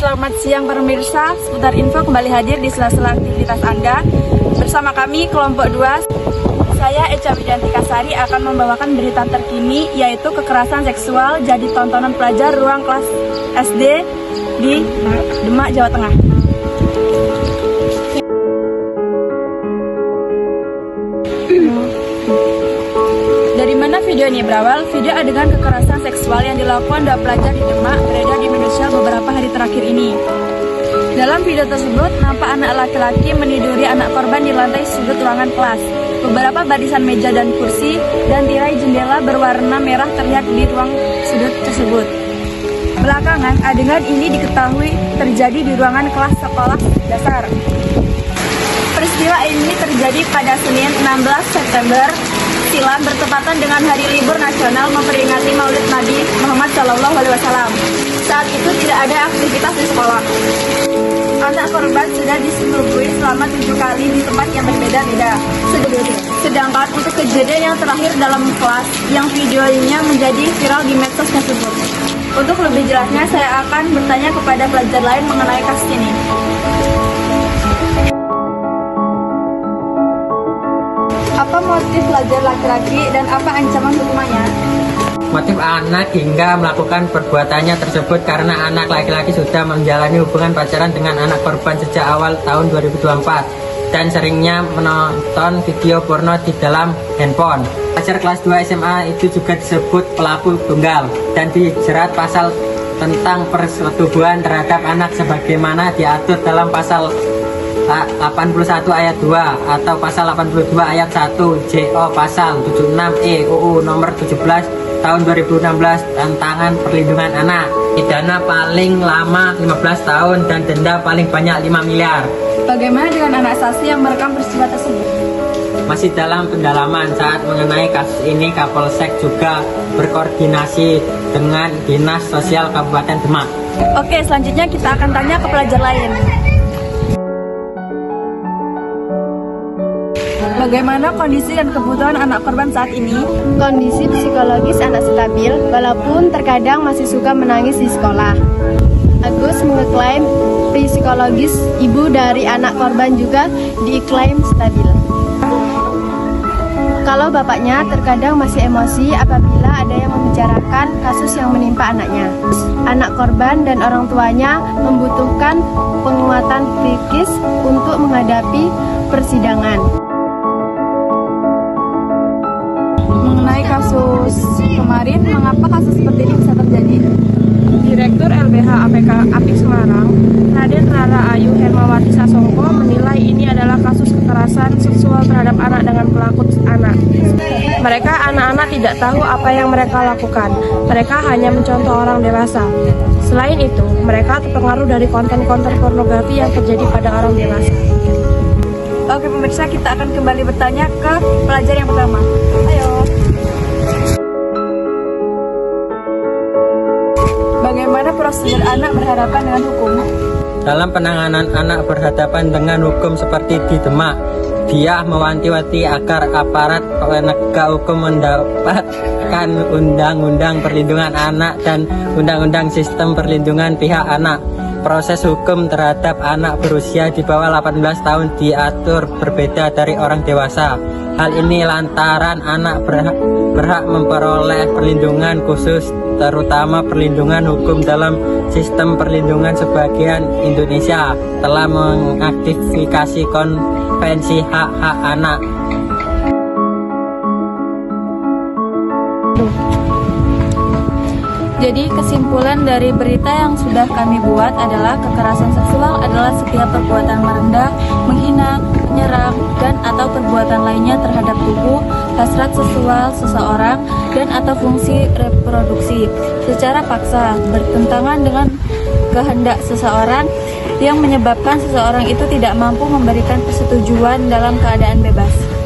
Selamat siang pemirsa, seputar info kembali hadir di sela-sela aktivitas Anda. Bersama kami kelompok 2, saya Echa Widianti Kasari akan membawakan berita terkini yaitu kekerasan seksual jadi tontonan pelajar ruang kelas SD di Demak, Jawa Tengah. Dari mana video ini berawal? Video adegan kekerasan seksual yang dilakukan 2 pelajar di Demak beredar di media sosial beberapa hari terakhir ini. Dalam video tersebut, nampak anak laki-laki meniduri anak korban di lantai sudut ruangan kelas. Beberapa barisan meja dan kursi dan tirai jendela berwarna merah terlihat di ruang sudut tersebut. Belakangan, adegan ini diketahui terjadi di ruangan kelas sekolah dasar. Peristiwa ini terjadi pada Senin 16 September silam bertepatan dengan Hari Libur Nasional memperingati Maulid Nabi Muhammad SAW. Saat itu tidak ada aktivitas di sekolah. Anak korban sudah disetubuhi selama 7 kali di tempat yang berbeda-beda. Sedangkan untuk kejadian yang terakhir dalam kelas, yang videonya menjadi viral di medsos tersebut. Untuk lebih jelasnya, saya akan bertanya kepada pelajar lain mengenai kasus ini. Apa motif pelajar laki-laki dan apa ancaman hukumannya? Motif anak hingga melakukan perbuatannya tersebut karena anak laki-laki sudah menjalani hubungan pacaran dengan anak korban sejak awal tahun 2024 dan seringnya menonton video porno di dalam handphone. Pelajar kelas 2 SMA itu juga disebut pelaku tunggal dan dijerat pasal tentang persetubuhan terhadap anak sebagaimana diatur dalam pasal 81 ayat 2 atau pasal 82 ayat 1 JO pasal 76E UU nomor 17 tahun 2016 tentang perlindungan anak. Pidana paling lama 15 tahun dan denda paling banyak 5 miliar. Bagaimana dengan anak saksi yang merekam peristiwa tersebut? Masih dalam pendalaman. Saat mengenai kasus ini, Kapolsek juga berkoordinasi dengan Dinas Sosial Kabupaten Demak. Oke, selanjutnya kita akan tanya ke pelajar lain. Bagaimana kondisi dan kebutuhan anak korban saat ini? Kondisi psikologis anak stabil, walaupun terkadang masih suka menangis di sekolah. Agus mengeklaim psikologis ibu dari anak korban juga diklaim stabil. Kalau bapaknya terkadang masih emosi apabila ada yang membicarakan kasus yang menimpa anaknya. Anak korban dan orang tuanya membutuhkan penguatan psikis untuk menghadapi persidangan. Mengenai kasus kemarin, mengapa kasus seperti ini bisa terjadi? Direktur LBH APK Apik Semarang, Raden Rara Ayu Hermawati Sasongko menilai ini adalah kasus kekerasan kekerasan seksual terhadap anak dengan pelaku anak. Mereka anak-anak tidak tahu apa yang mereka lakukan. Mereka hanya mencontoh orang dewasa. Selain itu, mereka terpengaruh dari konten-konten pornografi yang terjadi pada orang dewasa. Oke pemirsa, kita akan kembali bertanya ke pelajar yang pertama. Ayo. Bagaimana prosedur anak berhadapan dengan hukum? Dalam penanganan anak berhadapan dengan hukum seperti di Demak, dia mewanti-wanti agar aparat penegak hukum mendapatkan Undang-Undang Perlindungan Anak dan Undang-Undang Sistem Perlindungan Pihak Anak. Proses hukum terhadap anak berusia di bawah 18 tahun diatur berbeda dari orang dewasa. Hal ini lantaran anak berhak memperoleh perlindungan khusus, terutama perlindungan hukum dalam sistem perlindungan. Sebagian Indonesia telah mengaktifikasi Konvensi Hak-Hak Anak. Jadi kesimpulan dari berita yang sudah kami buat adalah kekerasan seksual adalah setiap perbuatan merendah, menghina, menyerang, dan atau perbuatan lainnya terhadap tubuh, hasrat seksual seseorang, dan atau fungsi reproduksi secara paksa, bertentangan dengan kehendak seseorang yang menyebabkan seseorang itu tidak mampu memberikan persetujuan dalam keadaan bebas.